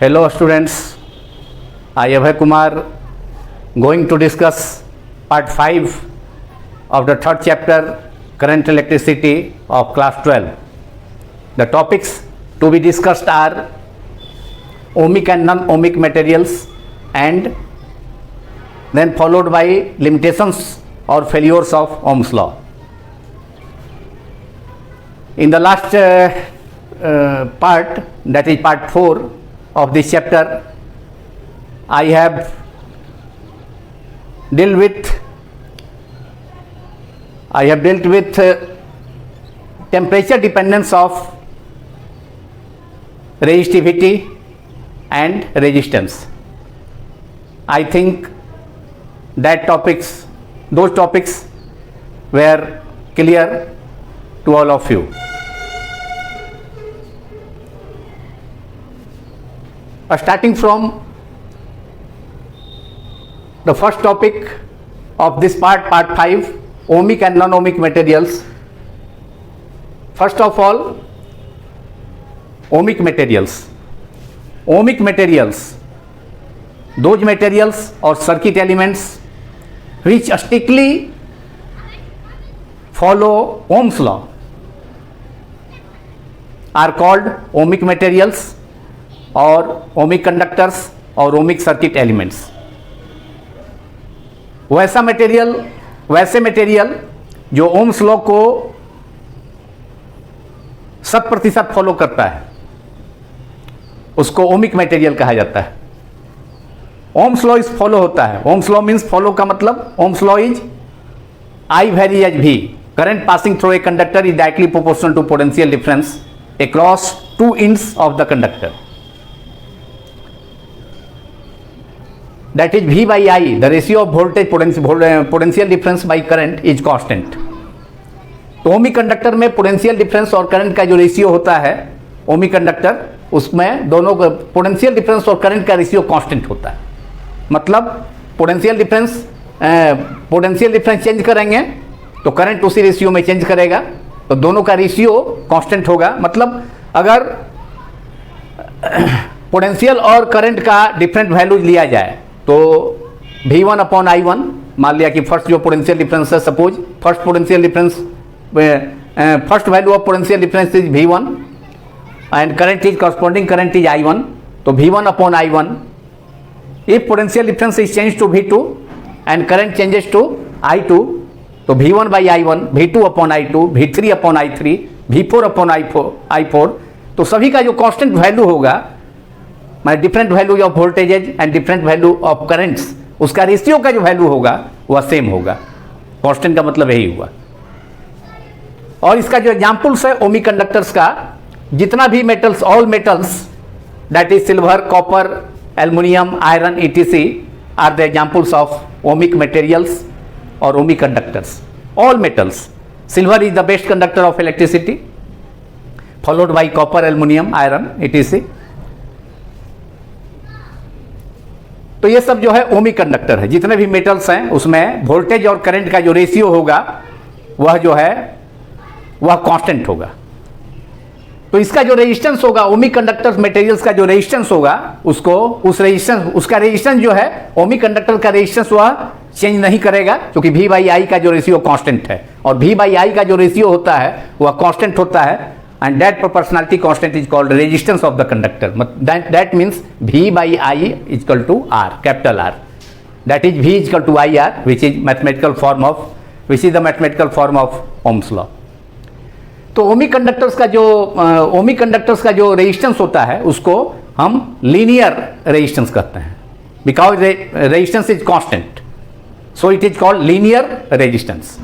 Hello students, I Abhay Kumar going to discuss part 5 of the third chapter current electricity of class 12. The topics to be discussed are ohmic and non-ohmic materials and then followed by limitations or failures of Ohm's law. In the last part, that is part 4 of this chapter, I have dealt with temperature dependence of resistivity and resistance. I think that those topics were clear to all of you. Starting from the first topic of this part 5, ohmic and non-ohmic materials. First of all, ohmic materials. Ohmic materials, those materials or circuit elements which strictly follow Ohm's law are called ohmic materials और ohmic conductors और ohmic circuit elements. वैसे material जो Ohm's law को 100% follow करता है उसको ohmic material कहा जाता है. ओम्स लॉ इज फॉलो होता है. ओम्स लॉ मीन्स फॉलो का मतलब Ohm's law is I vary as भी current passing through a conductor is directly proportional to potential difference across two ends of the conductor. That is V by I, the ratio of voltage potential difference by current is constant. तो ohmic conductor में potential difference और current का जो ratio होता है ohmic conductor, उसमें दोनों का पोटेंशियल डिफरेंस और करंट का रेशियो कांस्टेंट होता है. मतलब पोटेंशियल डिफरेंस चेंज करेंगे तो करंट उसी रेशियो में चेंज करेगा, तो दोनों का रेशियो कांस्टेंट होगा. मतलब अगर पोटेंशियल और करंट का डिफरेंट वैल्यूज लिया जाए तो V1 अपॉन I1, मान लिया कि फर्स्ट जो पोटेंशियल डिफरेंस है, suppose first value of potential difference is V1 and current is corresponding current is I1, तो V1 upon I1. If potential difference is change to V2 and current changes to I2, तो V1 by I1, V2 upon I2, V3 upon I3, V4 upon I4. तो सभी का जो constant value होगा, मैं different value of voltages and different value of currents, उसका ratio का जो वैल्यू होगा वह सेम होगा. कांस्टेंट का मतलब यही हुआ. और इसका जो एग्जांपल्स है ओमिक कंडक्टर्स का, जितना भी metals, all metals that is silver, copper, aluminium, iron etc are the examples of ohmic materials और ohmic conductors. All metals. Silver is the best conductor of electricity followed by copper, aluminium, iron etc. तो ये सब जो है ohmic conductor है. जितने भी metals हैं उसमें वोल्टेज और करंट का जो रेशियो होगा वह जो है वह कांस्टेंट होगा. तो इसका जो रेजिस्टेंस होगा, ओमिक कंडक्टर मटेरियल्स का जो रेजिस्टेंस होगा, उसका रेजिस्टेंस जो है ओमिक कंडक्टर का रेजिस्टेंस वह चेंज नहीं करेगा, क्योंकि V बाई I का जो रेशियो कांस्टेंट है. और V बाई I का जो रेशियो होता है वह कांस्टेंट होता है. And that proportionality constant is called resistance of the conductor. That means V by I is equal to R, capital R. That is V is equal to IR, which is the mathematical form of Ohm's law. तो ohmic conductors का जो resistance होता है उसको हम linear resistance कहते हैं, because resistance is constant, so it is called linear resistance.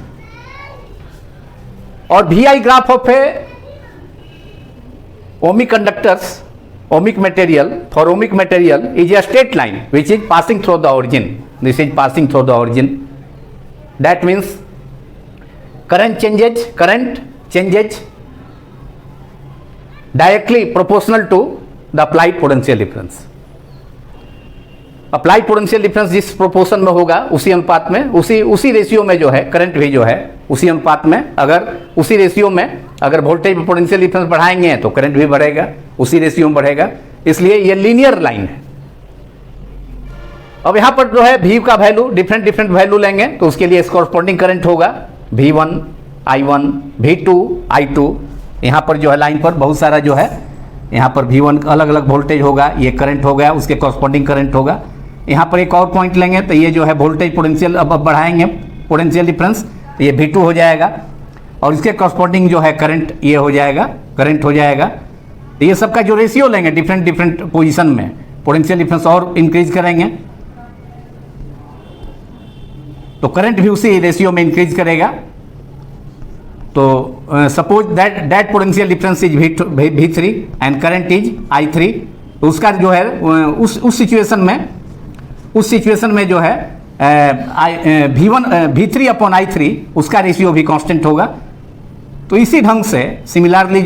और VI graph of A ohmic material is a straight line which is passing through the origin. This is passing through the origin. That means current changes directly proportional to the applied potential difference. Applied potential difference जिस proportion में होगा उसी अनुपात में, उसी ratio में जो है करंट भी जो है उसी अनुपात में, अगर उसी रेशियो में अगर वोल्टेज में पोटेंशियल डिफरेंस बढ़ाएंगे तो करंट भी बढ़ेगा, उसी रेशियो में बढ़ेगा. इसलिए ये लीनियर लाइन है। अब यहां पर जो है V का वैल्यू डिफरेंट वैल्यू लेंगे तो उसके लिए कॉरस्पॉन्डिंग करंट होगा V1 I1 V2 I2। यहां पर जो है लाइन पर बहुत सारा जो है यहाँ पर V1 अलग अलग वोल्टेज होगा, ये करंट हो गया, उसके कॉरस्पॉन्डिंग करंट होगा। यहाँ पर एक और पॉइंट लेंगे तो ये जो है वोल्टेज पोटेंशियल अब बढ़ाएंगे पोटेंशियल डिफरेंस, तो ये V2 हो जाएगा और इसके कॉरस्पॉन्डिंग जो है करंट ये हो जाएगा, करंट हो जाएगा। तो ये सबका जो रेशियो लेंगे डिफरेंट पोजीशन में पोटेंशियल डिफरेंस और इंक्रीज करेंगे तो करंट भी उसी रेशियो में इंक्रीज करेगा। तो suppose that potential difference is V3 and current is I3, तो उसका जो है उस सिचुएशन में जो है V3 अपॉन I3 उसका रेशियो भी कांस्टेंट होगा। तो इसी ढंग से सिमिलरली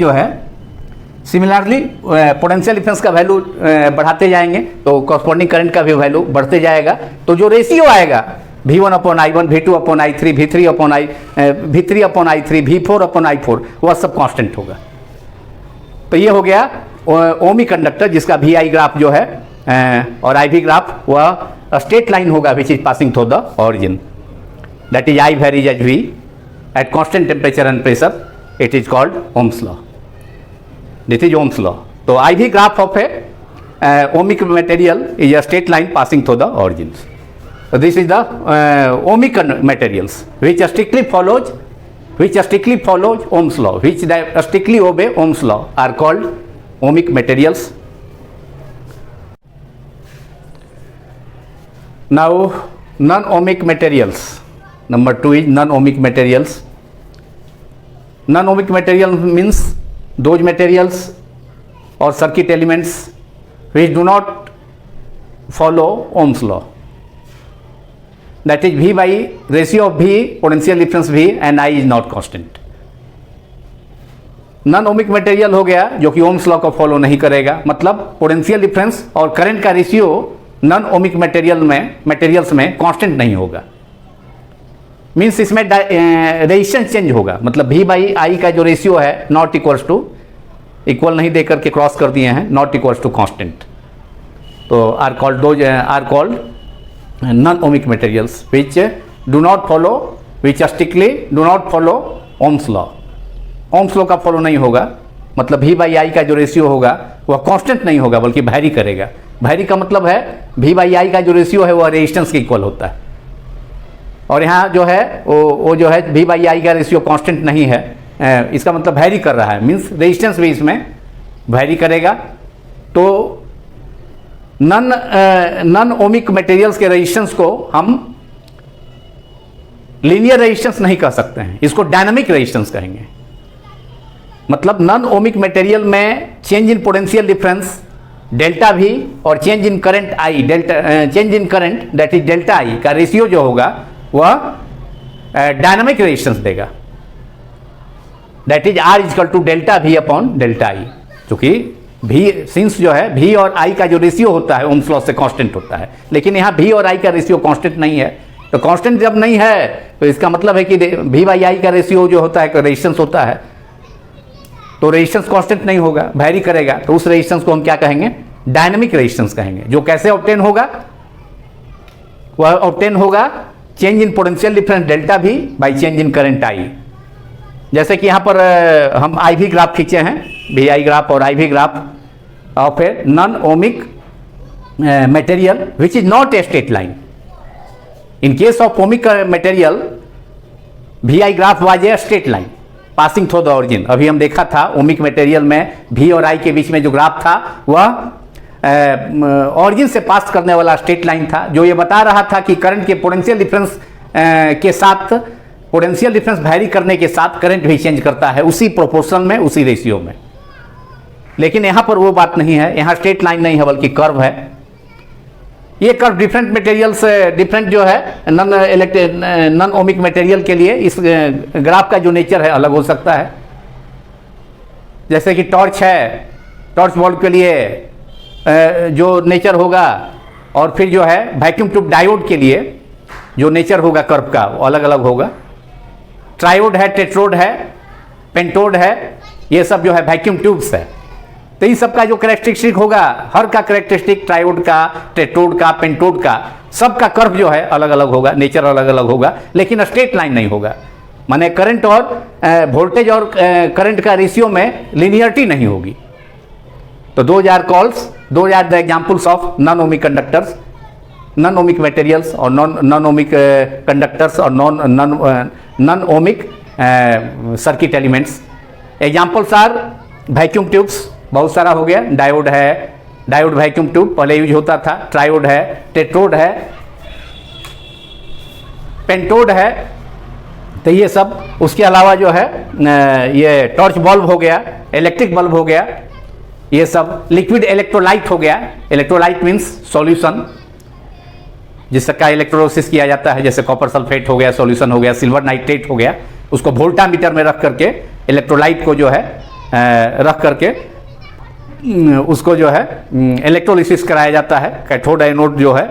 पोटेंशियल डिफरेंस का वैल्यू बढ़ाते जाएंगे तो कॉरस्पॉन्डिंग करंट का भी वैल्यू बढ़ते जाएगा। तो जो रेशियो आएगा V1 upon I1 V2 upon I3 V3 upon I3 V4 upon I4 वह सब कांस्टेंट होगा। तो ये हो गया ओमिक कंडक्टर जिसका VI ग्राफ जो है और IV ग्राफ वह स्ट्रेट लाइन होगा which is passing through the origin, that is I varies at V at constant temperature and pressure, it is called Ohm's law, this is Ohm's law. तो IV graph of a ohmic material is a straight line passing through the origin. So this is the ohmic materials which strictly follows Ohm's law, which strictly obey Ohm's law are called ohmic materials. Now non-ohmic materials. Number 2 is non-ohmic materials. Non-ohmic material means those materials or circuit elements which do not follow Ohm's law. That is V by ratio of V, potential difference V and I is not constant. Non ohmic material हो गया जो कि Ohm's law को follow नहीं करेगा, मतलब potential difference और current का रेशियो नॉन ओमिक मटेरियल्स में कांस्टेंट नहीं होगा। मींस इसमें रेजिस्टेंस चेंज होगा, मतलब V बाई आई का जो रेशियो है नॉट इक्वल्स टू, इक्वल नहीं देकर के क्रॉस कर दिए हैं, नॉट इक्वल्स टू कांस्टेंट। तो are called non-ohmic materials which strictly do not follow Ohm's law. Ohm's law का फॉलो नहीं होगा, मतलब V बाई आई का जो रेशियो होगा वह कांस्टेंट नहीं होगा बल्कि वैरी करेगा। वैरी का मतलब है V बाई आई का जो रेशियो है वह रेजिस्टेंस के इक्वल होता है, और यहाँ जो है वो जो है V बाई आई का रेशियो कांस्टेंट नहीं है, इसका मतलब वैरी कर रहा है, मीन्स रेजिस्टेंस भी इसमें वैरी करेगा। तो नॉन ओमिक मटेरियल्स के रेजिस्टेंस को हम लीनियर रेजिस्टेंस नहीं कह सकते हैं, इसको डायनामिक रेजिस्टेंस कहेंगे। मतलब नॉन ओमिक मटेरियल में change in potential difference delta V और change in current I, change in current that is delta I का रेशियो जो होगा वह डायनामिक रेजिस्टेंस देगा, that is R equal to delta V upon delta I, क्योंकि V since जो है V और I का जो रेशियो होता है ओम्स लॉ से कांस्टेंट होता है, लेकिन यहाँ V और I का रेशियो कांस्टेंट नहीं है। तो कांस्टेंट जब नहीं है तो इसका मतलब है कि V बाई आई का रेशियो जो होता है रेजिस्टेंस होता है, तो रेजिस्टेंस कांस्टेंट नहीं होगा, वैरी करेगा। तो उस रेजिस्टेंस को हम क्या कहेंगे? डायनामिक रेजिस्टेंस कहेंगे। जो कैसे ऑब्टेन होगा? वह ऑब्टेन होगा change in potential difference delta V by change in current I। जैसे कि यहाँ पर हम IV ग्राफ खींचे हैं, VI ग्राफ और IV graph of a non ohmic material which is not a straight line. In case of ohmic material VI graph was a straight line passing through the origin. अभी हम देखा था ohmic material में V और I के बीच में जो graph था वह ऑरिजिन से पास करने वाला स्ट्रेट लाइन था, जो ये बता रहा था कि करंट के पोटेंशियल डिफरेंस के साथ पोटेंशियल डिफरेंस वैरी करने के साथ करंट भी चेंज करता है उसी प्रोपोर्शन में, उसी रेशियो में। लेकिन यहाँ पर वो बात नहीं है, यहाँ स्ट्रेट लाइन नहीं है बल्कि कर्व है। ये कर्व डिफरेंट मटेरियल्स डिफरेंट जो है नॉन ओमिक मटेरियल के लिए इस ग्राफ का जो नेचर है अलग हो सकता है। जैसे कि टॉर्च है, टॉर्च बल्ब के लिए जो नेचर होगा, और फिर जो है वैक्यूम ट्यूब डायोड के लिए जो नेचर होगा कर्व का वो अलग अलग होगा। ट्रायोड है, टेट्रोड है, पेंटोड है, ये सब जो है वैक्यूम ट्यूब्स है। तो इन सब का जो कैरेक्टरिस्टिक होगा, हर का कैरेक्टरिस्टिक, ट्रायोड का, टेट्रोड का, पेंटोड का, सबका कर्व जो है अलग अलग होगा, नेचर अलग अलग होगा, लेकिन स्ट्रेट लाइन नहीं होगा। माने करंट और वोल्टेज और करंट का रेशियो में लिनियरिटी नहीं होगी। तो those are calls, those are the examples of non ohmic conductors, non ohmic materials और नॉन ओमिक कंडक्टर्स और non ohmic circuit elements. Examples are vacuum tubes, बहुत सारा हो गया, डायोड है, डायोड वैक्यूम ट्यूब पहले यूज होता था, ट्रायोड है, टेट्रोड है, पेंटोड है, तो ये सब। उसके अलावा जो है ये टॉर्च बल्ब हो गया, इलेक्ट्रिक बल्ब हो गया, ये सब। लिक्विड इलेक्ट्रोलाइट हो गया, इलेक्ट्रोलाइट मीन्स सॉल्यूशन जिसका इलेक्ट्रोलिसिस किया जाता है, जैसे कॉपर सल्फेट हो गया सॉल्यूशन हो गया, सिल्वर नाइट्रेट हो गया, उसको वोल्टामीटर में रख करके इलेक्ट्रोलाइट को जो है रख करके उसको जो है इलेक्ट्रोलिसिस कराया जाता है। कैथोड एनोड जो है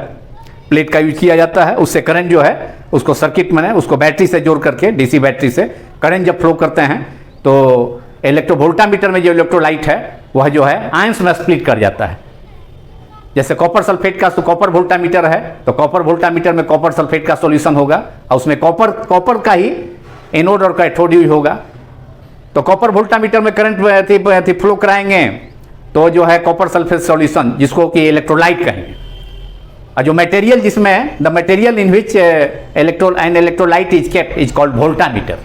प्लेट का यूज किया जाता है, उससे करंट जो है उसको सर्किट में उसको बैटरी से जोड़ करके, डीसी बैटरी से करंट जब फ्लो करते हैं तो वोल्टामीटर में जो इलेक्ट्रोलाइट है वह जो है आयंस में स्प्लिट कर जाता है। जैसे कॉपर सल्फेट का तो कॉपर वोल्टामीटर है, तो कॉपर वोल्टामीटर में कॉपर सल्फेट का सॉल्यूशन होगा और उसमें कॉपर का ही एनोड और कैथोड यूज होगा। तो कॉपर वोल्टामीटर में करंट फ्लो कराएंगे तो जो है कॉपर सल्फेट सॉल्यूशन, जिसको कि इलेक्ट्रोलाइट कहेंगे। और जो मटेरियल जिसमें the material in which electrolyte is kept is called voltameter.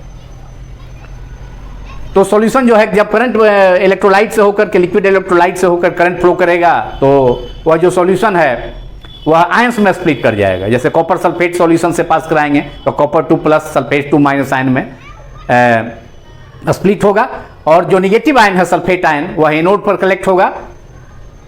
तो सॉल्यूशन जो है जब करंट इलेक्ट्रोलाइट से होकर के, लिक्विड इलेक्ट्रोलाइट से होकर करंट फ्लो करेगा तो वह जो सॉल्यूशन है वह आयंस में स्प्लिट कर जाएगा। जैसे कॉपर सल्फेट सॉल्यूशन से पास कराएंगे तो copper 2 plus sulphate 2 minus ion में स्प्लिट होगा, और जो निगेटिव आयन है सल्फेट आयन वह एनोड पर कलेक्ट होगा,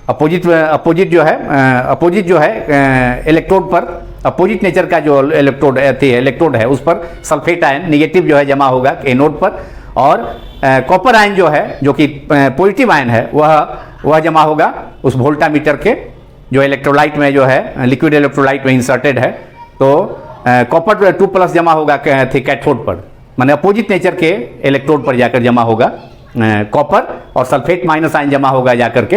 अपोजिट जो है इलेक्ट्रोड पर, अपोजिट नेचर का जो इलेक्ट्रोड है उस पर सल्फेट आयन निगेटिव जो है जमा होगा एनोड पर, और कॉपर आयन जो है जो कि पॉजिटिव आयन है वह जमा होगा उस वोल्टामीटर के जो इलेक्ट्रोलाइट में जो है लिक्विड इलेक्ट्रोलाइट में इंसर्टेड है। तो कॉपर 2 प्लस जमा होगा कैथोड पर, माने अपोजिट नेचर के इलेक्ट्रोड पर जाकर जमा होगा कॉपर, और सल्फेट माइनस आयन जमा होगा जाकर के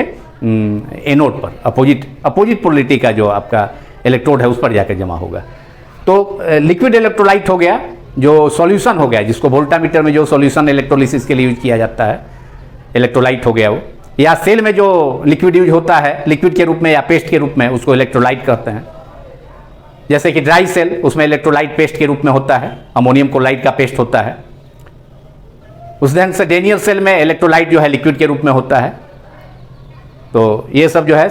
एनोड पर, अपोजिट पोलरिटी का जो आपका इलेक्ट्रोड है उस पर जाकर जमा होगा। तो लिक्विड इलेक्ट्रोलाइट हो गया, जो सॉल्यूशन हो गया जिसको वोल्टामीटर में जो सॉल्यूशन इलेक्ट्रोलिसिस के लिए यूज किया जाता है, इलेक्ट्रोलाइट हो गया वो। या सेल में जो लिक्विड यूज होता है लिक्विड के रूप में या पेस्ट के रूप में, उसको इलेक्ट्रोलाइट कहते हैं। जैसे कि ड्राई सेल, उसमें इलेक्ट्रोलाइट पेस्ट के रूप में होता है, अमोनियम क्लोराइड का पेस्ट होता है। उस ढंग से डेनियल सेल में इलेक्ट्रोलाइट जो है लिक्विड के रूप में होता है। तो ये सब जो है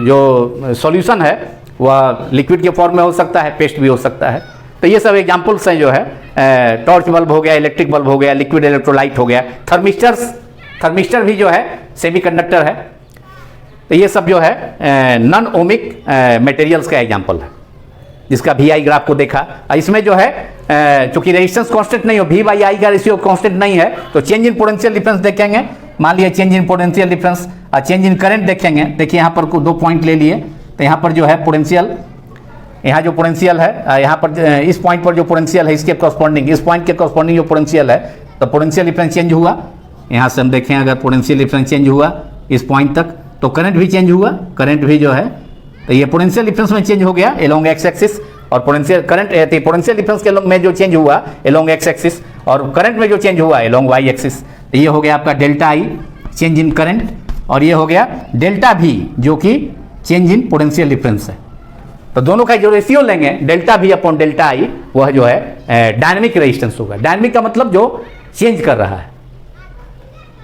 जो सॉल्यूशन है वह लिक्विड के फॉर्म में हो सकता है, पेस्ट भी हो सकता है। तो ये सब एग्जाम्पल्स हैं जो है टॉर्च बल्ब हो गया, इलेक्ट्रिक बल्ब हो गया, लिक्विड इलेक्ट्रोलाइट हो गया, थर्मिस्टर भी जो है सेमीकंडक्टर है। तो ये सब जो है नॉन ओमिक मटेरियल्स का एग्जाम्पल है, जिसका VI ग्राफ को देखा। इसमें जो है चूंकि रेजिस्टेंस कांस्टेंट नहीं हो, V/I का रेशियो कांस्टेंट नहीं है, तो चेंज इन पोटेंशियल डिफरेंस देखेंगे। मान लिया चेंज इन पोटेंशियल डिफरेंस और चेंज इन करंट देखेंगे। देखिए यहाँ पर 2 पॉइंट ले लिए, तो यहाँ पर जो है पोटेंशियल, यहाँ जो पोटेंशियल है, यहाँ पर इस पॉइंट पर जो पोटेंशियल है इसके कॉरस्पॉन्डिंग, इस पॉइंट के कॉरस्पॉन्डिंग जो पोटेंशियल है, तो पोटेंशियल डिफरेंस चेंज हुआ। यहाँ से हम देखें अगर पोटेंशियल डिफरेंस चेंज हुआ इस पॉइंट तक, तो करंट भी चेंज हुआ, करंट भी जो है, तो ये पोटेंशियल डिफरेंस में चेंज हो गया एलोंग एक्स एक्सिस, और पोटेंशियल डिफरेंस के में जो चेंज हुआ एलोंग एक्स एक्सिस, और करंट में जो चेंज हुआ एलोंग वाई एक्सिस। तो ये हो गया आपका delta I change in current, और ये हो गया डेल्टा V जो कि चेंज इन पोटेंशियल डिफरेंस है। तो दोनों का जो रेशियो लेंगे delta V upon delta I, वह जो है डायनेमिक रेजिस्टेंस होगा। डायनेमिक का मतलब जो चेंज कर रहा है,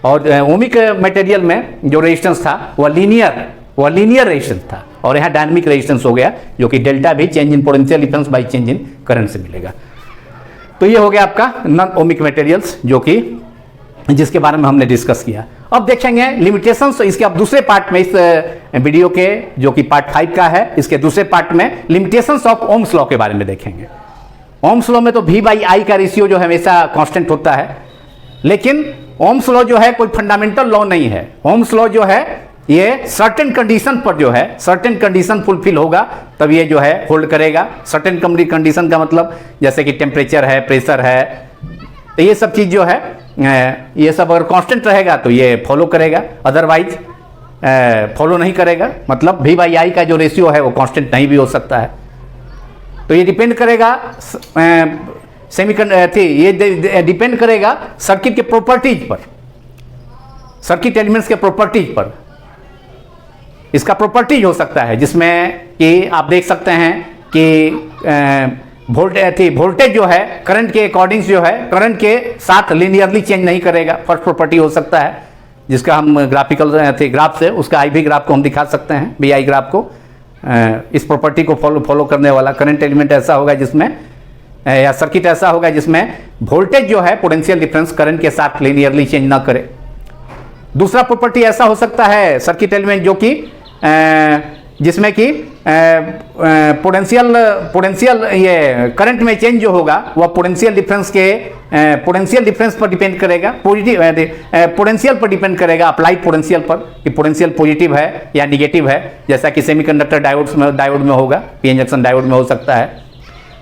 और ओमिक मटेरियल में जो रेजिस्टेंस था वह लीनियर रेजिस्टेंस था, और यहाँ डायनेमिक रेजिस्टेंस हो गया जो कि delta V change in potential difference by change in current से मिलेगा। तो ये हो गया आपका नॉन ओमिक मटेरियल्स, जो कि जिसके बारे में हमने डिस्कस किया। अब देखेंगे लिमिटेशंस, इसके अब दूसरे पार्ट में, इस वीडियो के जो कि पार्ट 5 का है, इसके दूसरे पार्ट में लिमिटेशंस ऑफ ओम्स लॉ के बारे में देखेंगे। ओम्स लॉ में तो V/I का रेशियो जो है हमेशा कांस्टेंट होता है, लेकिन ओम्स लॉ जो है कोई फंडामेंटल लॉ नहीं है। ओम्स लॉ जो है ये सर्टेन कंडीशन पर जो है, सर्टेन कंडीशन फुलफिल होगा तब ये जो है होल्ड करेगा। सर्टेन कंडीशन का मतलब जैसे कि टेम्परेचर है, प्रेशर है, तो ये सब चीज जो है ये सब अगर कांस्टेंट रहेगा तो ये फॉलो करेगा, अदरवाइज फॉलो नहीं करेगा। मतलब V बाई आई का जो रेशियो है वो कांस्टेंट नहीं भी हो सकता है। तो ये डिपेंड करेगा ये डिपेंड करेगा सर्किट के प्रॉपर्टीज पर, सर्किट एलिमेंट्स के प्रॉपर्टीज पर। इसका प्रॉपर्टीज हो सकता है जिसमें कि आप देख सकते हैं कि वोल्टेज जो है करंट के अकॉर्डिंग जो है करंट के साथ लीनियरली चेंज नहीं करेगा। फर्स्ट प्रॉपर्टी हो सकता है जिसका हम ग्राफिकल ग्राफ से उसका आई भी ग्राफ को हम दिखा सकते हैं, बी आई ग्राफ को। इस प्रॉपर्टी को फॉलो करने वाला करंट एलिमेंट ऐसा होगा जिसमें या सर्किट ऐसा होगा जिसमें वोल्टेज जो है पोटेंशियल डिफरेंस करंट के साथ लीनियरली चेंज ना करे। दूसरा प्रॉपर्टी ऐसा हो सकता है सर्किट एलिमेंट जो कि जिसमें कि पोटेंशियल ये करंट में चेंज जो होगा वह पोटेंशियल डिफरेंस पर डिपेंड करेगा, पोटेंशियल पर डिपेंड करेगा, अप्लाइड पोटेंशियल पर कि पोटेंशियल पॉजिटिव है या निगेटिव है, जैसा कि सेमीकंडक्टर डायोड में होगा, पी जंक्शन डायोड में हो सकता है।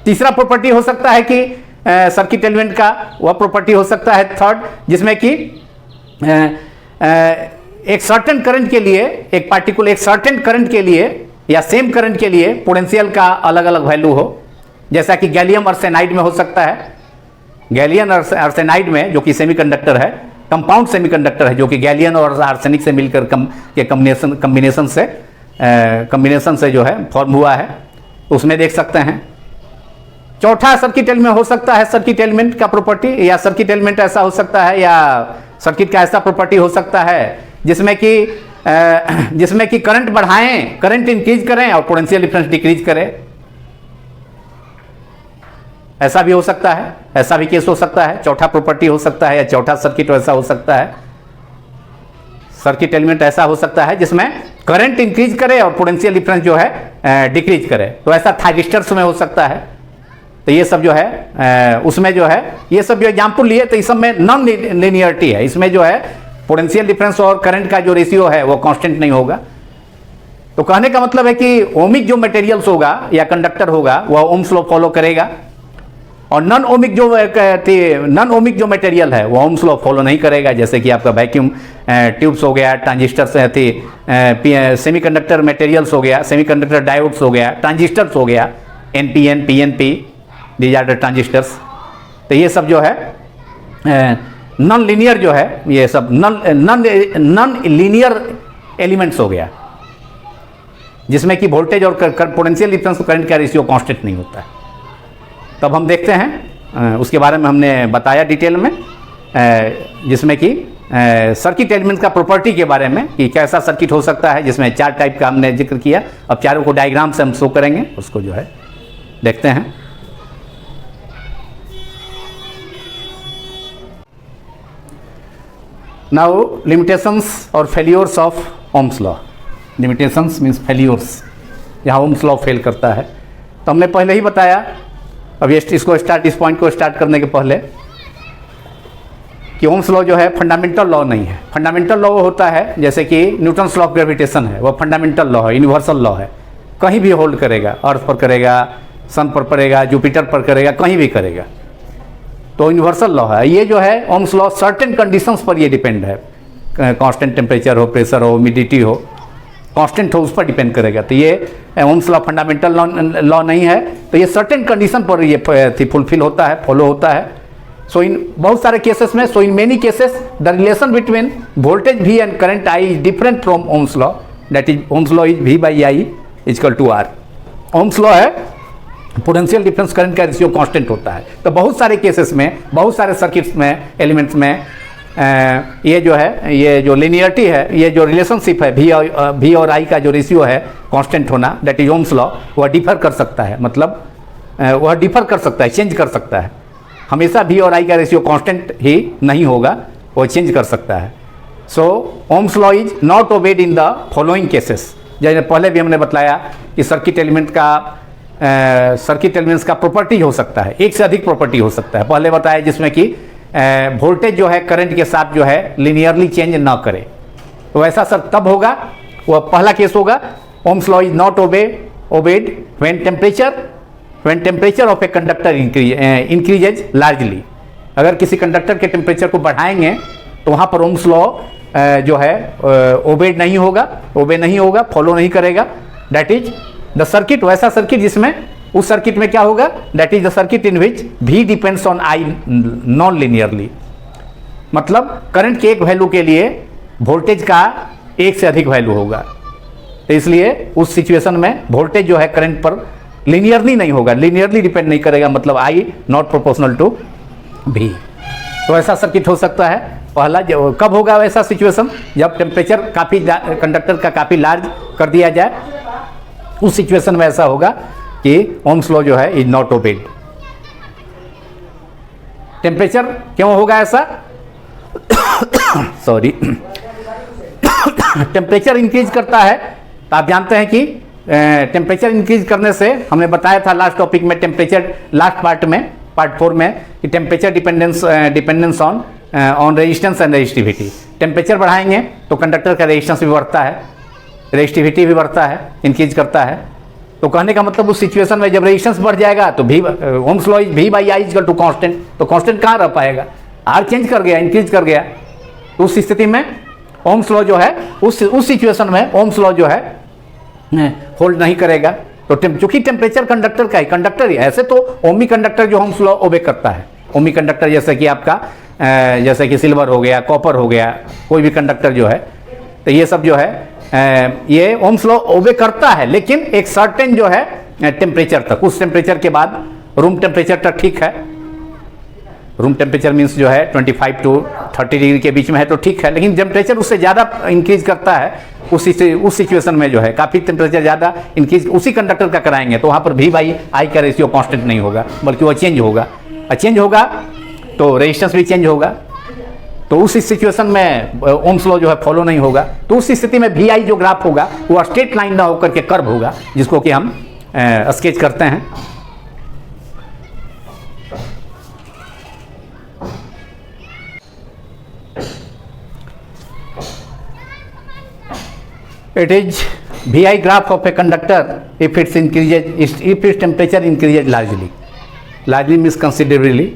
तीसरा प्रॉपर्टी हो सकता है कि सर्किट एलिमेंट का वह प्रॉपर्टी हो सकता है थर्ड, जिसमें कि एक सर्टेन करंट के लिए एक सर्टेन करंट के लिए या सेम करंट के लिए पोटेंशियल का अलग अलग वैल्यू हो, जैसा कि गैलियम आर्सेनाइड में हो सकता है। गैलियम आर्सेनाइड में जो कि सेमीकंडक्टर है, कंपाउंड सेमीकंडक्टर है, जो कि गैलियन और आर्सेनिक से मिलकर कम्बिनेशन से जो है फॉर्म हुआ है, उसमें देख सकते हैं। चौथा सर्किट एलिमेंट हो सकता है सर्किट एलिमेंट का प्रॉपर्टी, या सर्किट एलिमेंट ऐसा हो सकता है या सर्किट का ऐसा प्रॉपर्टी हो सकता है जिसमें कि करंट बढ़ाएं, करंट इंक्रीज करें और पोटेंशियल डिफरेंस डिक्रीज करें। ऐसा भी हो सकता है, ऐसा भी केस हो सकता है। चौथा प्रॉपर्टी हो सकता है या चौथा सर्किट ऐसा हो सकता है, सर्किट एलिमेंट ऐसा हो सकता है जिसमें करंट इंक्रीज करे और पोटेंशियल डिफरेंस जो है डिक्रीज करे। तो ऐसा थायरिस्टर्स में हो सकता है। तो ये सब जो है उसमें जो है ये सब जो एग्जाम्पल लिए तो इस सब में नॉन लीनियरिटी है। इसमें जो है पोटेंशियल डिफरेंस और करंट का जो रेशियो है वो कांस्टेंट नहीं होगा। तो कहने का मतलब है कि ओमिक जो मटेरियल्स होगा या कंडक्टर होगा वह ओम्स लॉ फॉलो करेगा, और नॉन ओमिक जो मटेरियल है वो ओम्स लॉ फॉलो नहीं करेगा, जैसे कि आपका वैक्यूम ट्यूब्स हो गया, ट्रांजिस्टर्स सेमीकंडक्टर मटेरियल्स हो गया, सेमीकंडक्टर डायोड्स हो गया, ट्रांजिस्टर्स हो गया, NPN PNP, these are the transistors. तो ये सब जो है नॉन लीनियर जो है, ये सब नॉन लीनियर एलिमेंट्स हो गया, जिसमें कि वोल्टेज और पोटेंशियल डिफरेंस करंट का रेशियो कांस्टेंट नहीं होता है। तब हम देखते हैं उसके बारे में हमने बताया डिटेल में, जिसमें कि सर्किट एलिमेंट का प्रॉपर्टी के बारे में कि कैसा सर्किट हो सकता है, जिसमें 4 टाइप का हमने जिक्र किया। अब चारों को डायग्राम से हम शो करेंगे, उसको जो है देखते हैं। नाउ लिमिटेशंस और failures of Ohm's law. Limitations means failures, जहाँ ओम्स लॉ फेल करता है। तो हमने पहले ही बताया, अब इस पॉइंट को स्टार्ट करने के पहले, कि ओम्स लॉ जो है फंडामेंटल लॉ नहीं है। फंडामेंटल लॉ वो होता है जैसे कि न्यूटन्स लॉ ऑफ ग्रेविटेशन है, वो फंडामेंटल लॉ है, यूनिवर्सल लॉ है, कहीं भी होल्ड करेगा, अर्थ पर करेगा, सन पर करेगा, जुपिटर पर करेगा, कहीं भी करेगा। तो यूनिवर्सल लॉ है। ये जो है ओम्स लॉ सर्टेन कंडीशंस पर ये डिपेंड है, कांस्टेंट टेम्परेचर हो, प्रेशर हो, ह्यूमिडिटी हो, कांस्टेंट हो, उस पर डिपेंड करेगा। तो ये ओम्स लॉ फंडामेंटल लॉ नहीं है। तो ये सर्टेन कंडीशन पर ये फुलफिल होता है, फॉलो होता है। सो इन बहुत सारे केसेस में, so in many cases the relation between voltage V and current I is different from Ohm's law, that is Ohm's law is V by I equal to R। Ohm's law है potential difference current का ratio constant होता है। तो बहुत सारे cases में, बहुत सारे सर्किट्स में, एलिमेंट्स में ये जो है, ये जो लिनियरिटी है, ये जो रिलेशनशिप है V और I का जो रेशियो है कांस्टेंट होना, दैट इज ओम्स लॉ, वह डिफर कर सकता है। मतलब वह डिफर कर सकता है, चेंज कर सकता है। हमेशा V और I का रेशियो कांस्टेंट ही नहीं होगा, वो चेंज कर सकता है। So Ohm's law is not obeyed in the following cases. जैसे पहले भी हमने बताया कि सर्किट एलिमेंट्स का प्रॉपर्टी हो सकता है, एक से अधिक प्रॉपर्टी हो सकता है। पहले बताया जिसमें कि वोल्टेज जो है करंट के साथ जो है लीनियरली चेंज ना करे, तो ऐसा सर तब होगा, वह पहला केस होगा। Ohm's law is not obeyed when temperature of a conductor increases largely. अगर किसी कंडक्टर के टेम्परेचर को बढ़ाएंगे तो वहाँ पर ओम्स लॉ जो है ओबे नहीं होगा, फॉलो नहीं करेगा। दैट इज द सर्किट, वैसा सर्किट जिसमें, उस सर्किट में क्या होगा, that is the circuit in which V depends on I non linearly. मतलब करंट के एक वैल्यू के लिए वोल्टेज का एक से अधिक वैल्यू होगा, तो इसलिए उस सिचुएशन में वोल्टेज जो है करंट पर लिनियरली नहीं होगा, लिनियरली डिपेंड नहीं करेगा, मतलब I not proportional to V। तो ऐसा सर्किट हो सकता है। पहला कब होगा वैसा सिचुएशन, जब टेम्परेचर काफ़ी कंडक्टर का काफ़ी लार्ज कर दिया जाए, उस सिचुएशन में ऐसा होगा कि ओम्स लॉ जो है इज नॉट ओबेड। टेम्परेचर क्यों होगा ऐसा सॉरी टेम्परेचर इंक्रीज करता है, तो आप जानते हैं कि टेम्परेचर इंक्रीज करने से, हमने बताया था लास्ट टॉपिक में, टेम्परेचर लास्ट पार्ट में, पार्ट 4 में, कि temperature dependence on resistance and resistivity. Temperature बढ़ाएंगे तो कंडक्टर का रेजिस्टेंस भी बढ़ता है, रेजिस्टिविटी भी बढ़ता है, इंक्रीज करता है। तो कहने का मतलब उस सिचुएशन में जब रेजिस्टेंस बढ़ जाएगा तो Ohm's law is V/I equal to constant, तो कांस्टेंट कहाँ रह पाएगा, R चेंज कर गया, इंक्रीज कर गया। तो उस स्थिति में ओम्स लॉ जो है, उस सिचुएशन में ओम्स लॉ जो है होल्ड नहीं करेगा। तो चूंकि टेम्परेचर कंडक्टर का ही, कंडक्टर ही ऐसे तो ओमी कंडक्टर जो ओम्स लॉ ओबे करता है, ओमी कंडक्टर जैसे कि आपका जैसे कि सिल्वर हो गया, कॉपर हो गया, कोई भी कंडक्टर जो है, तो ये सब जो है ये ओम्स लॉ ओबे करता है, लेकिन एक सर्टेन जो है टेम्परेचर तक, उस टेम्परेचर के बाद रूम टेम्परेचर तक ठीक है। रूम टेम्परेचर मीन्स जो है 25 to 30 डिग्री के बीच में है तो ठीक है, लेकिन टेम्परेचर उससे ज़्यादा इंक्रीज करता है, उस सिचुएशन में जो है काफ़ी टेम्परेचर ज़्यादा इंक्रीज उसी कंडक्टर का कराएंगे, तो वहाँ पर V/I का रेशियो कांस्टेंट नहीं होगा, बल्कि वो चेंज होगा, और चेंज होगा तो रेजिस्टेंस भी चेंज होगा। तो उस सिचुएशन में ओम्स लॉ जो है फॉलो नहीं होगा। तो उस स्थिति में V/I जो ग्राफ होगा वो स्ट्रेट लाइन ना होकर के कर्व होगा, जिसको कि हम स्केच करते हैं। It is V/I graph of a conductor if its temperature increases largely means considerably।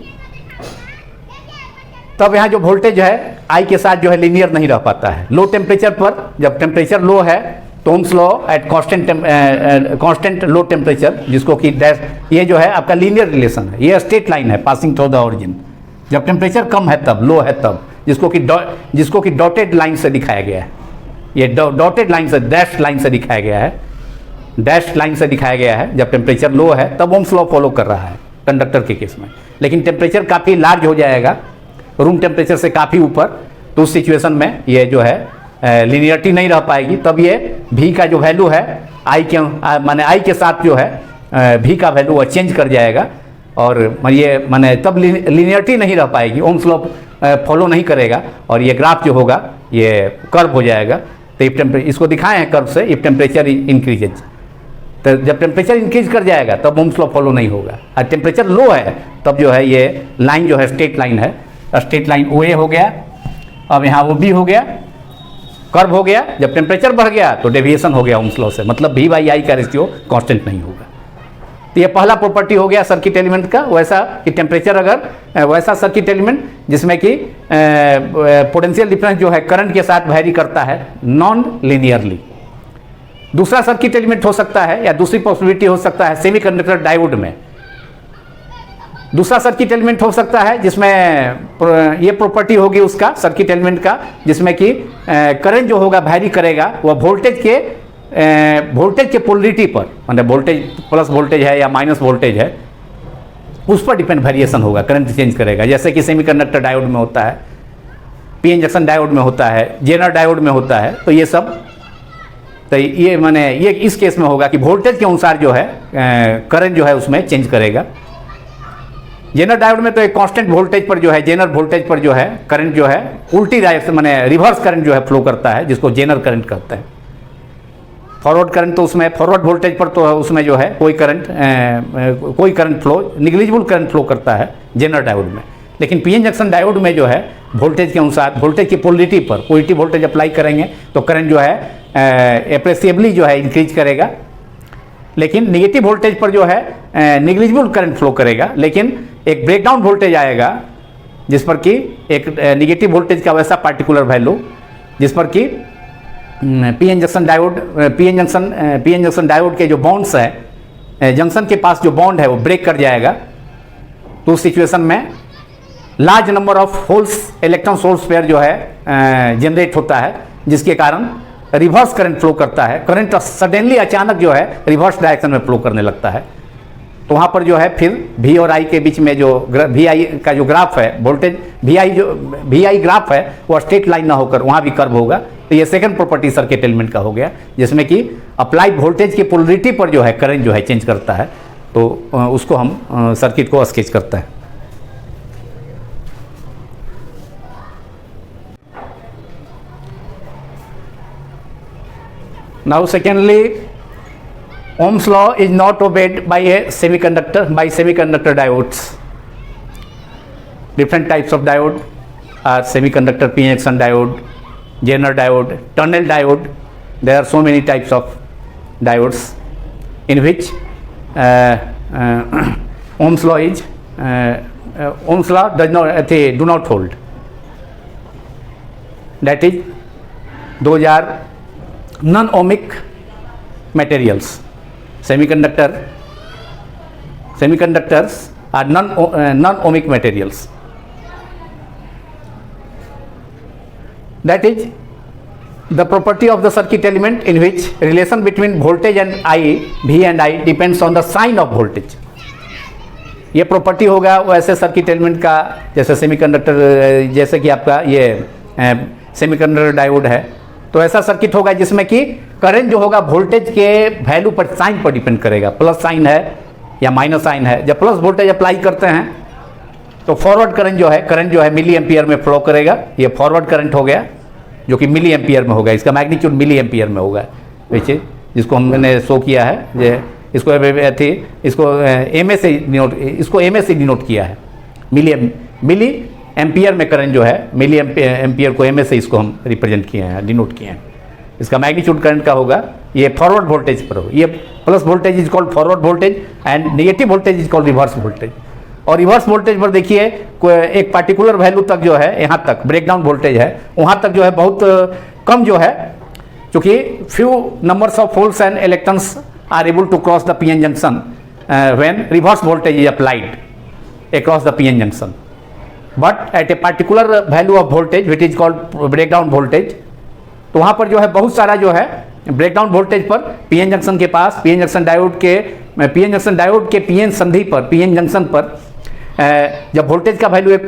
तब यहाँ जो वोल्टेज है I के साथ जो है लीनियर नहीं रह पाता है। लो टेम्परेचर पर, जब टेम्परेचर लो है तो Ohm's law at constant low temperature, जिसको कि डैश, ये जो है आपका लीनियर रिलेशन है, ये स्ट्रेट लाइन है पासिंग थ्रू द ओरिजिन। जब टेम्परेचर कम है तब, लो है तब, जिसको कि डॉटेड लाइन से दिखाया गया है, ये डॉटेड लाइन से, डैश लाइन से दिखाया गया है, डैश लाइन से दिखाया गया है। जब टेम्परेचर लो है तब ओम्स लॉ फॉलो कर रहा है कंडक्टर के केस में, लेकिन टेम्परेचर काफ़ी लार्ज हो जाएगा, रूम टेम्परेचर से काफ़ी ऊपर, तो उस सिचुएशन में ये जो है लीनियरिटी नहीं रह पाएगी। तब ये V का जो वैल्यू है I के साथ जो है V का वैल्यू वो चेंज कर जाएगा, और ये तब लीनियरिटी नहीं रह पाएगी, ओम्स लॉ फॉलो नहीं करेगा, और ये ग्राफ जो होगा ये कर्व हो जाएगा। तो इफ टेम्परेचर, इसको दिखाए हैं कर्व से, इफ टेम्परेचर इंक्रीजेज, तो जब टेम्परेचर इंक्रीज कर जाएगा तब ओम्स लॉ फॉलो नहीं होगा, और टेम्परेचर लो है तब जो है ये लाइन जो है स्ट्रेट लाइन है, स्ट्रेट लाइन OA हो गया, अब यहाँ OB हो गया, कर्व हो गया। जब टेम्परेचर बढ़ गया तो डेविएशन हो गया ओम्स लॉ से, मतलब V/I का रेशियो कांस्टेंट नहीं होगा। तो ये पहला प्रॉपर्टी हो गया सर्किट एलिमेंट का, वैसा कि टेम्परेचर अगर वैसा सर्किट एलिमेंट जिसमें कि पोटेंशियल डिफरेंस जो है करंट के साथ वैरी करता है नॉन लीनियरली। दूसरा सर्किट एलिमेंट हो सकता है, या दूसरी पॉसिबिलिटी हो सकता है सेमीकंडक्टर डायोड में। दूसरा सर्किट एलिमेंट हो सकता है जिसमें ये प्रॉपर्टी होगी उसका सर्किट एलिमेंट का, जिसमें कि करंट जो होगा वैरी करेगा, वह वोल्टेज के पोलरिटी पर, मतलब वोल्टेज प्लस वोल्टेज है या माइनस वोल्टेज है, उस पर डिपेंड वेरिएशन होगा, करंट चेंज करेगा। जैसे कि सेमीकंडक्टर डायोड में होता है, पीएन जंक्शन डायोड में होता है, जेनर डायोड में होता है, तो ये सब, तो ये इस केस में होगा कि वोल्टेज के अनुसार जो है करंट जो है उसमें चेंज करेगा। जेनर डायोड में तो एक कांस्टेंट वोल्टेज पर जो है, जेनर वोल्टेज पर जो है करंट जो है उल्टी डायरेक्शन, रिवर्स करंट जो है फ्लो करता है, जिसको जेनर करंट कहते हैं। फॉरवर्ड करंट तो उसमें, फॉरवर्ड वोल्टेज पर तो उसमें जो है कोई current flow, negligible current flow करता है जेनर डायोड में। लेकिन पीएन जंक्शन डायोड में जो है वोल्टेज के अनुसार, वोल्टेज की पोलरिटी पर पॉजिटिव वोल्टेज अप्लाई करेंगे तो करंट जो है एप्रेसिएबली जो है इंक्रीज करेगा, लेकिन निगेटिव वोल्टेज पर जो है निग्लिजिबल करंट फ्लो करेगा। लेकिन एक ब्रेकडाउन वोल्टेज आएगा जिस पर कि एक निगेटिव वोल्टेज का वैसा पार्टिकुलर वैल्यू जिस पर कि पी एन जंक्शन डायोड के जो बॉन्ड्स है, जंक्शन के पास जो बॉन्ड है वो ब्रेक कर जाएगा। तो उस सिचुएशन में large number of holes, electron holes pair जो है जनरेट होता है, जिसके कारण रिवर्स करंट फ्लो करता है। करंट सडनली अचानक जो है रिवर्स डायरेक्शन में फ्लो करने लगता है। तो वहाँ पर जो है फिर V और I के बीच में जो VI का जो ग्राफ है, वोल्टेज VI ग्राफ है वो स्ट्रेट लाइन ना होकर वहाँ भी कर्व होगा। तो ये सेकंड प्रॉपर्टी सर्किट एलिमेंट का हो गया, जिसमें कि अप्लाइड वोल्टेज की पोलरिटी पर जो है करंट जो है चेंज करता है। तो उसको हम सर्किट को स्केच करता है। Now secondly, Ohm's law is not obeyed by semiconductor diodes. Different types of diode are semiconductor p-n junction diode, Zener diode, tunnel diode. There are so many types of diodes in which Ohm's law is Ohm's law do not hold. That is, those are non-ohmic materials. Semiconductors are non-ohmic materials. That is the property of the circuit element in which relation between voltage and V and I depends on the sign of voltage. ये property होगा वैसे circuit element का, जैसे semiconductor, जैसे कि आपका ये semiconductor diode है, तो ऐसा सर्किट होगा जिसमें कि करंट जो होगा वोल्टेज के वैल्यू पर, साइन पर डिपेंड करेगा। प्लस साइन है या माइनस साइन है, जब प्लस वोल्टेज अप्लाई करते हैं तो फॉरवर्ड करंट जो है मिली एम्पियर में फ्लो करेगा। ये फॉरवर्ड करंट हो गया जो कि मिली एम्पियर में होगा, इसका मैग्नीट्यूड मिली एम्पियर में होगा, देखिए जिसको हमने शो किया है। इसको एमए से डिनोट किया है। मिली एम्पियर में करंट जो है, मिली एम्पियर को एमए से इसको हम रिप्रेजेंट किए हैं, डिनोट किए हैं। इसका मैग्नीट्यूड करंट का होगा, ये फॉरवर्ड वोल्टेज पर हो। ये plus voltage is called forward voltage and negative voltage is called reverse voltage. और रिवर्स वोल्टेज पर देखिए एक पार्टिकुलर वैल्यू तक जो है, यहाँ तक ब्रेकडाउन वोल्टेज है, वहाँ तक जो है बहुत कम जो है, क्योंकि few numbers of holes and electrons are able to cross the PN junction when reverse voltage is applied across the PN junction. But at a particular value of voltage which is called breakdown voltage, तो वहाँ पर जो है बहुत सारा जो है breakdown voltage पर पीएन जंक्शन के पास, पीएन जंक्शन डायोड के पीएन संधि पर, पीएन जंक्शन पर जब वोल्टेज का वैल्यू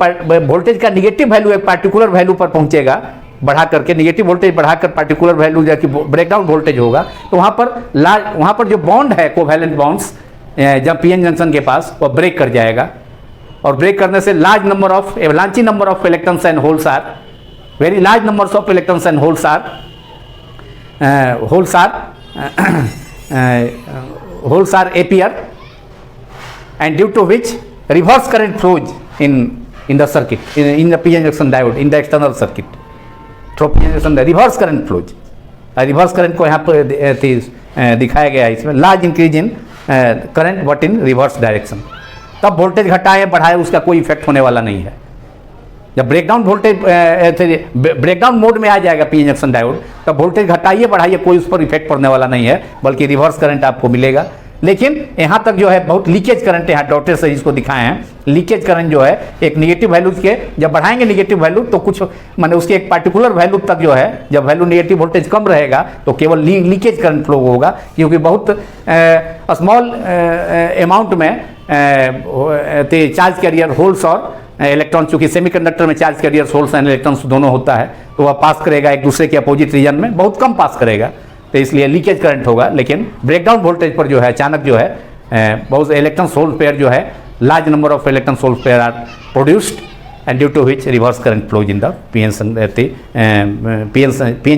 वोल्टेज का निगेटिव वैल्यू एक पार्टिकुलर वैल्यू पर पहुंचेगा, बढ़ा करके निगेटिव वोल्टेज बढ़ाकर पार्टिकुलर वैल्यू जबकि ब्रेकडाउन वोल्टेज होगा, तो वहाँ पर जो बॉन्ड है, कोवैलेंट बॉन्ड्स जब पीएन जंक्शन के पास, वो ब्रेक कर जाएगा। और ब्रेक करने से large number of electrons and holes are, very large numbers of electrons and holes are appear, and due to which reverse current flows in the circuit, in the p-n junction diode, in the external circuit through p-n junction reverse current flows। Reverse current को यहाँ पर दिखाया गया है, इसमें large increase in current but in reverse direction. तब voltage घटाए बढ़ाए उसका कोई इफेक्ट होने वाला नहीं है। जब ब्रेकडाउन वोल्टेज ब्रेकडाउन मोड में आ जाएगा पीएन जंक्शन डायोड, तब वोल्टेज घटाइए बढ़ाइए कोई उस पर इफेक्ट पड़ने वाला नहीं है, बल्कि रिवर्स करंट आपको मिलेगा। लेकिन यहाँ तक जो है बहुत लीकेज करंट, यहाँ डॉटेड से इसको दिखाए हैं, लीकेज करंट जो है एक निगेटिव वैल्यू के, जब बढ़ाएंगे निगेटिव वैल्यू तो कुछ माने उसके एक पार्टिकुलर वैल्यू तक जो है, जब वैल्यू निगेटिव वोल्टेज कम रहेगा तो केवल लीकेज करंट फ्लो होगा, क्योंकि बहुत स्मॉल अमाउंट में चार्ज कैरियर होल्स और इलेक्ट्रॉन, चूंकि सेमीकंडक्टर में charge carriers holes and electrons दोनों होता है, तो वह पास करेगा एक दूसरे के अपोजिट रीजन में, बहुत कम पास करेगा, तो इसलिए लीकेज करंट होगा। लेकिन ब्रेकडाउन वोल्टेज पर जो है अचानक जो है बहुत इलेक्ट्रॉन होल पेयर जो है, large number of electron hole pair are produced and due to which reverse current flows in the PN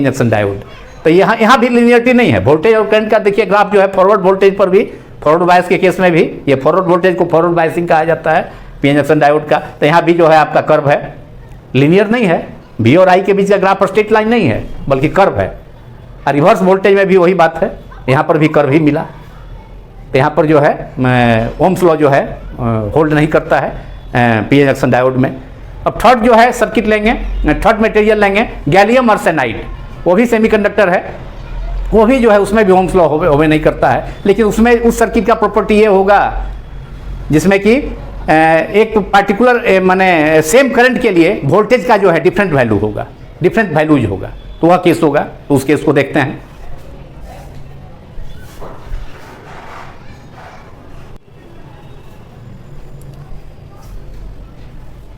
junction diode. तो यहाँ भी लिनियरिटी नहीं है। वोल्टेज और करंट का देखिए ग्राफ जो है, फॉरवर्ड वोल्टेज पर भी, फॉरवर्ड बायस के केस में भी, ये फॉरवर्ड वोल्टेज को फॉरवर्ड बायसिंग कहा जाता है पीएन जंक्शन डायोड का। तो यहाँ भी जो है आपका कर्व है, लीनियर नहीं है। V और I के बीच का ग्राफ स्ट्रेट लाइन नहीं है, बल्कि कर्व है। और रिवर्स वोल्टेज में भी वही बात है, यहाँ पर भी कर्व ही मिला। तो यहाँ पर जो है ओम्स लॉ जो है होल्ड नहीं करता है पीएन जंक्शन डायोड में। अब थर्ड जो है सर्किट लेंगे, थर्ड मटेरियल लेंगे गैलियम आर्सेनाइड, वो भी सेमीकंडक्टर है, वो भी जो है उसमें भी ओम्स लॉ होवे नहीं करता है, लेकिन उसमें उस सर्किट का प्रॉपर्टी ये होगा जिसमें कि एक पार्टिकुलर माने सेम करंट के लिए वोल्टेज का जो है डिफरेंट वैल्यू होगा, डिफरेंट वैल्यूज होगा, तो वह केस होगा, तो उस केस को देखते हैं।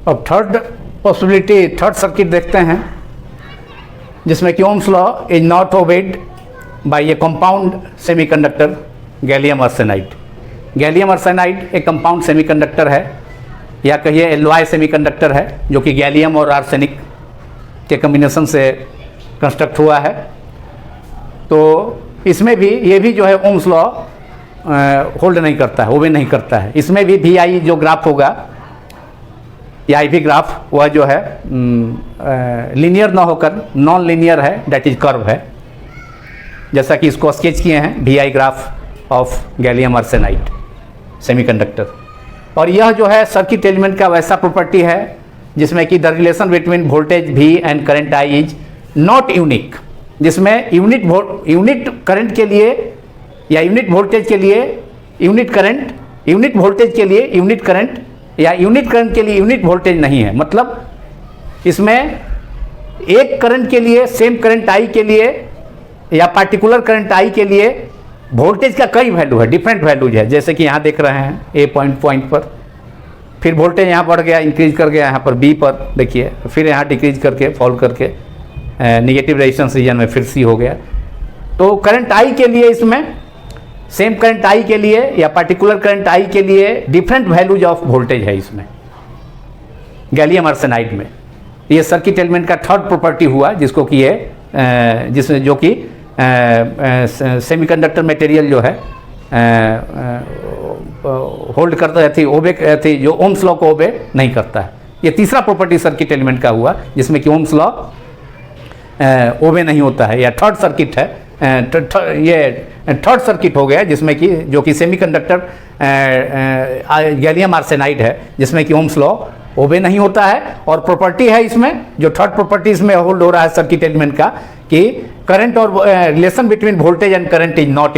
अब थर्ड पॉसिबिलिटी, थर्ड सर्किट देखते हैं जिसमें कि Ohm's law is not obeyed by a compound semiconductor gallium arsenide. Gallium arsenide एक कंपाउंड सेमीकंडक्टर है, या कहिए एलॉय सेमीकंडक्टर है, जो कि गैलियम और आर्सेनिक के कॉम्बिनेशन से कंस्ट्रक्ट हुआ है। तो इसमें भी ये भी जो है ओम्स लॉ होल्ड नहीं करता है, ओबे नहीं करता है। इसमें भी वी आई जो ग्राफ होगा या आई वी ग्राफ, वह जो है लीनियर ना होकर नॉन लीनियर है, डेट इज कर्व है, जैसा कि इसको स्केच किए हैं V I graph of gallium arsenide semiconductor. और यह जो है सर्किट एलिमेंट का वैसा प्रॉपर्टी है जिसमें कि the relation between voltage V and current I is not unique, जिसमें यूनिट करंट के लिए या यूनिट वोल्टेज के लिए यूनिट करंट, यूनिट वोल्टेज के लिए यूनिट करंट या यूनिट करंट के लिए यूनिट वोल्टेज नहीं है। मतलब इसमें एक करंट के लिए, सेम करंट आई के लिए या पार्टिकुलर करंट आई के लिए वोल्टेज का कई वैल्यू है, डिफरेंट वैल्यूज है, जैसे कि यहाँ देख रहे हैं ए पॉइंट पर, फिर वोल्टेज यहाँ बढ़ गया, इंक्रीज कर गया यहाँ पर बी पर देखिए, फिर यहाँ डिक्रीज करके फॉल करके निगेटिव रेजिस्टेंस रीजन में फिर सी हो गया। तो करंट आई के लिए इसमें सेम करंट आई के लिए या पार्टिकुलर करंट आई के लिए डिफरेंट वैल्यूज ऑफ वोल्टेज है इसमें गैलियम आर्सेनाइड में। ये सर्किट एलिमेंट का थर्ड प्रॉपर्टी हुआ जिसको कि ये जिसमें जो कि सेमीकंडक्टर मटेरियल जो है होल्ड करता थी, ओबे थी, जो ओम्स लॉ को ओबे नहीं करता है। ये तीसरा प्रॉपर्टी सर्किट एलिमेंट का हुआ जिसमें कि ओम्स लॉ ओबे नहीं होता है, या थर्ड सर्किट है, ये थर्ड सर्किट हो गया जिसमें कि जो कि सेमीकंडक्टर गैलियम आर्सेनाइड है, जिसमें कि ओम्स लॉ ओबे नहीं होता है। और प्रॉपर्टी है इसमें, जो थर्ड प्रॉपर्टी इसमें होल्ड हो रहा है सर्किट एलिमेंट का, कि करंट और relation between voltage and current is not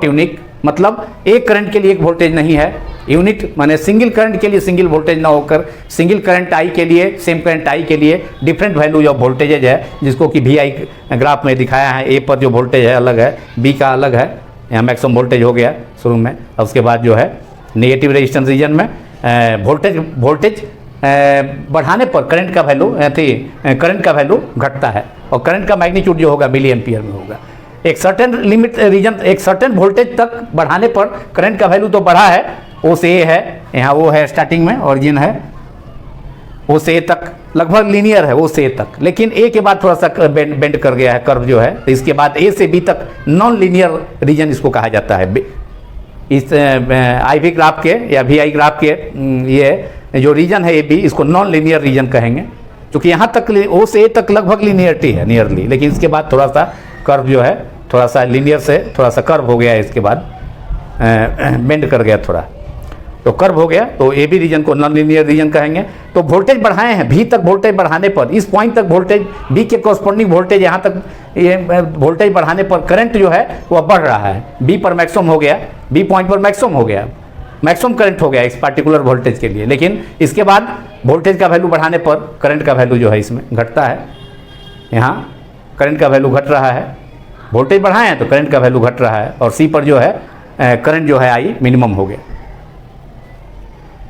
unique, मतलब एक करंट के लिए एक वोल्टेज नहीं है, यूनिट माने सिंगल करंट के लिए सिंगल वोल्टेज ना होकर सिंगल करंट आई के लिए, सेम करंट आई के लिए डिफरेंट वैल्यूज ऑफ वोल्टेजेज है, जिसको कि वी आई ग्राफ में दिखाया है। ए पर जो वोल्टेज है अलग है, बी का अलग है, यहाँ मैक्सिमम वोल्टेज हो गया शुरू में, और उसके बाद जो है नेगेटिव रेजिस्टेंस रीजन में वोल्टेज बढ़ाने पर करंट का वैल्यू करंट का वैल्यू घटता है, और करंट का मैग्नीट्यूड जो होगा मिली एम्पियर में होगा। एक सर्टेन लिमिट रीजन, एक सर्टेन वोल्टेज तक बढ़ाने पर करंट का वैल्यू तो बढ़ा है, ओ से ए है, यहाँ वो है स्टार्टिंग में, ओरिजिन है, ओ से ए तक लगभग लीनियर है, ओ से ए तक, लेकिन ए के बाद थोड़ा सा बेंड कर गया है कर्व जो है, तो इसके बाद ए से बी तक नॉन लीनियर रीजन इसको कहा जाता है। इस आई वी ग्राफ के या वी आई ग्राफ के ये जो रीजन है ए बी, इसको नॉन लीनियर रीजन कहेंगे, क्योंकि यहाँ तक ओ से ए तक लगभग लीनियरिटी है नियरली, लेकिन इसके बाद थोड़ा सा कर्व जो है थोड़ा सा लीनियर से थोड़ा सा कर्व हो गया है, इसके बाद बेंड कर गया थोड़ा, तो कर्व हो गया, तो ए बी रीजन को नॉन लीनियर रीजन कहेंगे। तो वोल्टेज बढ़ाए हैं, भी तक वोल्टेज बढ़ाने पर, इस पॉइंट तक वोल्टेज, बी के कॉरस्पॉन्डिंग वोल्टेज यहाँ तक ये वोल्टेज बढ़ाने पर करंट जो है वह बढ़ रहा है, बी पर मैक्सिमम हो गया, बी पॉइंट पर मैक्सिमम हो गया, मैक्सिमम करंट हो गया इस पार्टिकुलर वोल्टेज के लिए। लेकिन इसके बाद वोल्टेज का वैल्यू बढ़ाने पर करंट का वैल्यू जो है इसमें घटता है, यहाँ करंट का वैल्यू घट रहा है, वोल्टेज बढ़ाए हैं तो करंट का वैल्यू घट रहा है, और सी पर जो है करंट जो है आई मिनिमम हो गया।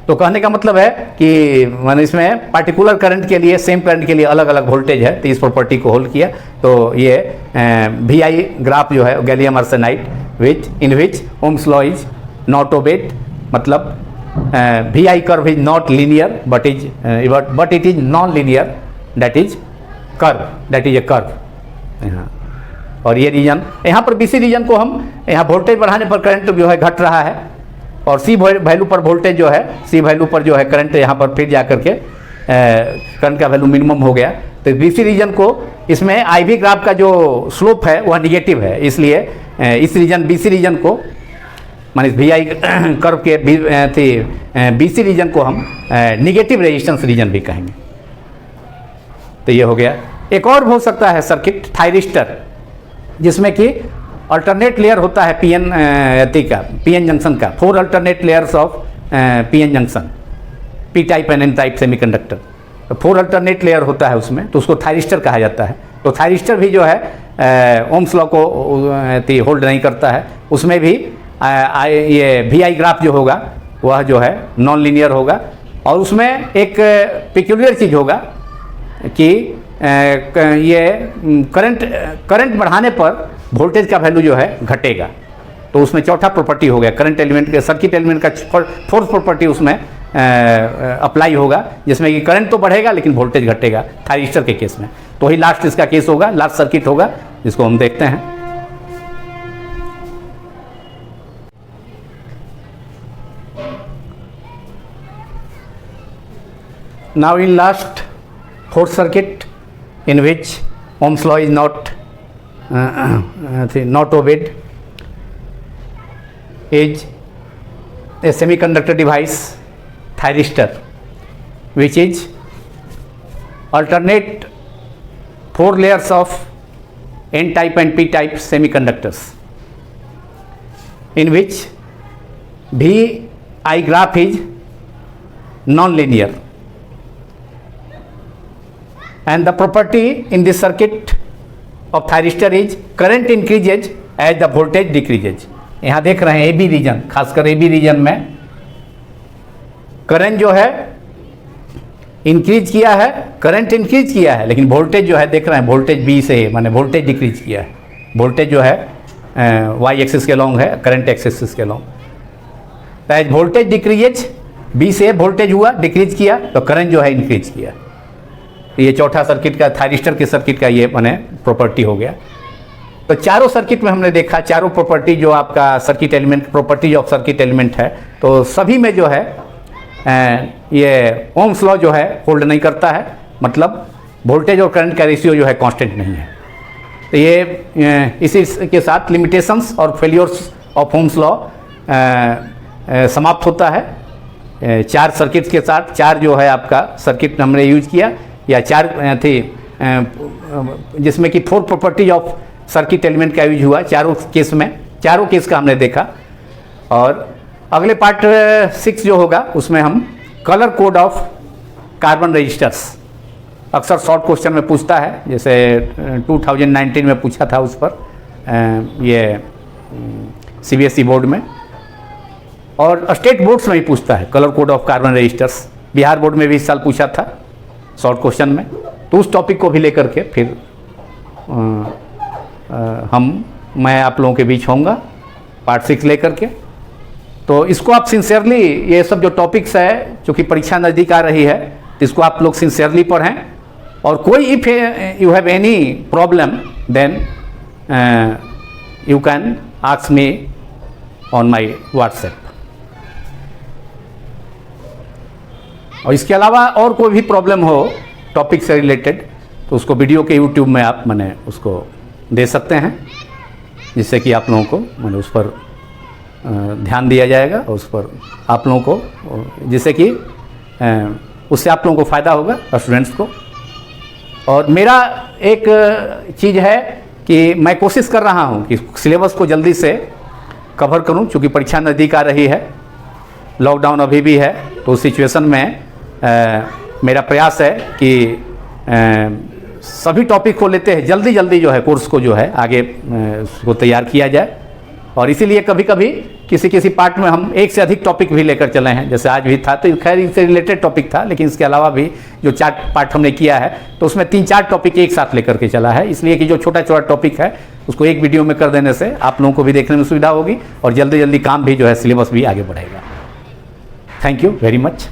तो कहने का मतलब है कि मैंने इसमें पार्टिकुलर करंट के लिए, सेम करंट के लिए अलग अलग वोल्टेज है, तो इस प्रॉपर्टी को होल्ड किया। तो ये वी आई ग्राफ जो है gallium arsenide in which Ohm's law is not obeyed, मतलब V I curve is not linear but it is non linear, that is a curve यहाँ। और ये रीजन यहाँ पर बीसी रीजन को हम यहाँ वोल्टेज बढ़ाने पर करंट जो है घट रहा है, और सी वैल्यू पर वोल्टेज जो है, सी वैल्यू पर जो है करंट यहाँ पर फिर जा करके करंट का वैल्यू मिनिमम हो गया। तो बीसी रीजन को, इसमें आई वी ग्राफ का जो स्लोप है वह निगेटिव है, इसलिए इस रीजन बीसी रीजन को माने वी आई कर्व के बीसी रीजन को हम निगेटिव रेजिस्टेंस रीजन भी कहेंगे। तो ये हो गया। एक और हो सकता है सर्किट थायरिस्टर, जिसमें कि अल्टरनेट लेयर होता है पीएन जंक्शन का, 4 alternate layers of PN junction, P type and N type semiconductor, तो 4 अल्टरनेट लेयर होता है उसमें, तो उसको थायरिस्टर कहा जाता है। तो थायरिस्टर भी जो है ओम्स लॉ को होल्ड नहीं करता है, उसमें भी ये वी ग्राफ जो होगा वह जो है नॉन लीनियर होगा, और उसमें एक पिक्यूलियर चीज़ होगा कि ये करंट बढ़ाने पर वोल्टेज का वैल्यू जो है घटेगा। तो उसमें चौथा प्रॉपर्टी हो गया, करंट एलिमेंट के सर्किट एलिमेंट का फोर्थ प्रॉपर्टी उसमें अप्लाई होगा, जिसमें कि करंट तो बढ़ेगा लेकिन वोल्टेज घटेगा थायरिस्टर के केस में। तो ही लास्ट इसका केस होगा, लास्ट सर्किट होगा, जिसको हम देखते हैं। Now in last fourth circuit in which Ohm's law is not obeyed is a semiconductor device thyristor, which is alternate 4 layers of N type and P type semiconductors, in which VI graph is non-linear, and the property in this circuit of thyristor is current increases as the voltage decreases। यहाँ देख रहे हैं A B reason, खासकर A B reason में current जो है increase किया है, करंट इंक्रीज किया है, लेकिन वोल्टेज जो है देख रहे हैं वोल्टेज बी से माने वोल्टेज डिक्रीज किया है। वोल्टेज जो है वाई एक्सिस के लॉन्ग है, करंट एक्सिस के long. As voltage decrease, B से वोल्टेज हुआ डिक्रीज किया तो करंट जो है इंक्रीज किया। ये चौथा सर्किट का थायरिस्टर के सर्किट का ये माने प्रॉपर्टी हो गया। तो चारों सर्किट में हमने देखा, चारों प्रॉपर्टी जो आपका circuit element property of circuit element है, तो सभी में जो है ये ओम्स लॉ जो है होल्ड नहीं करता है, मतलब वोल्टेज और करंट का रेशियो जो है कांस्टेंट नहीं है। तो ये इसी के साथ लिमिटेशंस और फेलियर्स ऑफ ओम्स लॉ समाप्त होता है। 4 सर्किट्स के साथ 4 जो है आपका सर्किट हमने यूज किया, या 4 थे जिसमें कि 4 प्रॉपर्टी ऑफ सर्किट एलिमेंट का यूज हुआ चारों केस में, चारों केस का हमने देखा। और अगले पार्ट 6 जो होगा उसमें हम colour code of carbon registers, अक्सर शॉर्ट क्वेश्चन में पूछता है, जैसे 2019 में पूछा था उस पर ये CBSE बोर्ड में, और स्टेट बोर्ड्स में भी पूछता है colour code of carbon registers. Bihar board में भी इस साल पूछा था शॉर्ट क्वेश्चन में। तो उस टॉपिक को भी लेकर के फिर मैं आप लोगों के बीच होऊंगा पार्ट 6 लेकर के। तो इसको आप सिंसियरली, ये सब जो टॉपिक्स है चूँकि परीक्षा नज़दीक आ रही है, तो इसको आप लोग सिंसियरली पढ़ें। और कोई if you have any problem then you can ask me on my WhatsApp. और इसके अलावा और कोई भी प्रॉब्लम हो टॉपिक से रिलेटेड, तो उसको वीडियो के यूट्यूब में आप मैंने उसको दे सकते हैं, जिससे कि आप लोगों को मैंने उस पर ध्यान दिया जाएगा, और उस पर आप लोगों को, जिससे कि उससे आप लोगों को फ़ायदा होगा स्टूडेंट्स को। और मेरा एक चीज़ है कि मैं कोशिश कर रहा हूँ कि सिलेबस को जल्दी से कवर करूँ, चूँकि परीक्षा नज़दीक आ रही है, लॉकडाउन अभी भी है। तो उस सिचुएशन में मेरा प्रयास है कि सभी टॉपिक को लेते हैं जल्दी जल्दी जो है कोर्स को जो है आगे उसको तैयार किया जाए। और इसीलिए कभी कभी किसी पार्ट में हम एक से अधिक टॉपिक भी लेकर चले हैं, जैसे आज भी था, तो खैर इससे रिलेटेड टॉपिक था, लेकिन इसके अलावा भी जो 4 पार्ट हमने किया है तो उसमें 3-4 टॉपिक एक साथ लेकर के चला है, इसलिए कि जो छोटा छोटा टॉपिक है उसको एक वीडियो में कर देने से आप लोगों को भी देखने में सुविधा होगी और जल्दी जल्दी काम भी जो है सिलेबस भी आगे बढ़ेगा। Thank you very much.